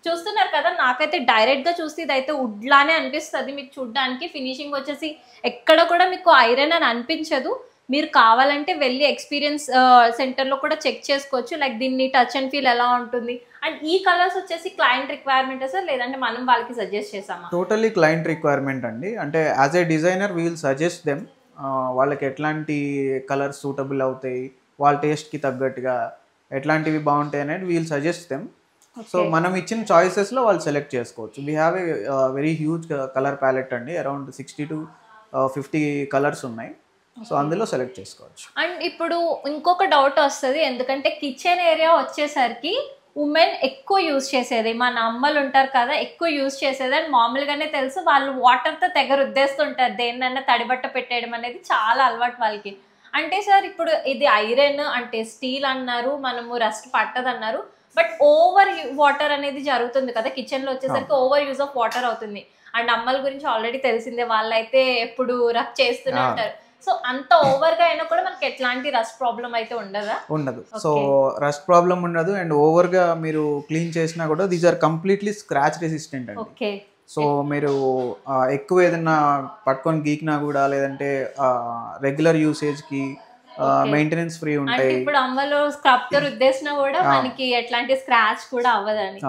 చూస్తున్నారు కదా, నాకైతే డైరెక్ట్ గా చూస్తే ఇదైతే వుడ్ లానే అనిపిస్తుంది మీకు చూడడానికి. ఫినిషింగ్ వచ్చేసి ఎక్కడ కూడా మీకు ఐరన్ అని అనిపించదు. మీరు కావాలంటే వెళ్ళి ఎక్స్పీరియన్స్ సెంటర్లో కూడా చెక్ చేసుకోవచ్చు, లైక్ దీన్ని టచ్ అండ్ ఫీల్ ఎలా ఉంటుంది. అండ్ ఈ కలర్స్ వచ్చేసి క్లయింట్ రిక్వైర్మెంట్ సార్, లేదంటే మనం వాళ్ళకి సజెస్ట్ చేసామా? టోటలీ క్లయింట్ రిక్వైర్మెంట్ అండి. అంటే as a designer we'll suggest them, వాళ్ళకి ఎట్లాంటి కలర్స్ సూటబుల్ అవుతాయి, వాళ్ళ టేస్ట్కి తగ్గట్టుగా ఎట్లాంటివి బాగుంటాయి అనేది వీల్ సజెస్ట్ దెమ్. సో మనం ఇచ్చిన చాయిసెస్లో వాళ్ళు సెలెక్ట్ చేసుకోవచ్చు. We have a very huge colour palette అండి, అరౌండ్ 60 to 50 కలర్స్ ఉన్నాయి. సో అందులో సెలెక్ట్ చేసుకోవచ్చు. అండ్ ఇప్పుడు ఇంకొక డౌట్ వస్తుంది, ఎందుకంటే కిచెన్ ఏరియా వచ్చేసరికి ఉమెన్ ఎక్కువ యూజ్ చేసేది, మన అమ్మలు ఉంటారు కదా ఎక్కువ యూజ్ చేసేది. అండ్ మామూలుగానే తెలుసు వాళ్ళు వాటర్తో తెగ రుద్దేస్తుంటారు, దేన్నైనా తడిబట్ట పెట్టేయడం అనేది చాలా అలవాటు వాళ్ళకి. అంటే సార్ ఇప్పుడు ఇది ఐరన్ అంటే స్టీల్ అన్నారు, మనము రస్ట్ పట్టదన్నారు, బట్ ఓవర్ వాటర్ అనేది జరుగుతుంది కదా కిచెన్లో వచ్చేసరికి, ఓవర్ యూజ్ ఆఫ్ వాటర్ అవుతుంది. అండ్ అమ్మల గురించి ఆల్రెడీ తెలిసిందే, వాళ్ళైతే ఎప్పుడు రబ్ చేస్తూనే ఉంటారు. సో అంత ఓవర్ గా అయినా కూడా మనకి ఎట్లాంటి రస్ట్ ప్రాబ్లం అయితే ఉండదా? ఉండదు. సో రస్ట్ ప్రాబ్లం ఉండదు. అండ్ ఓవర్ గా మీరు క్లీన్ చేసినా కూడా these are completely scratch resistant అండి. ఓకే. సో మీరు ఎక్కువ ఏదైనా పట్టుకొని గీకినా కూడా, లేదంటే రెగ్యులర్ యూసేజ్కి మెయింటెనెన్స్ ఫ్రీ ఉంటాయి. ఇప్పుడు అమ్మలో స్క్రబ్ తో రుద్దేసినా కూడా మనకి ఎట్లాంటి స్క్రాచ్ కూడా అవ్వదని.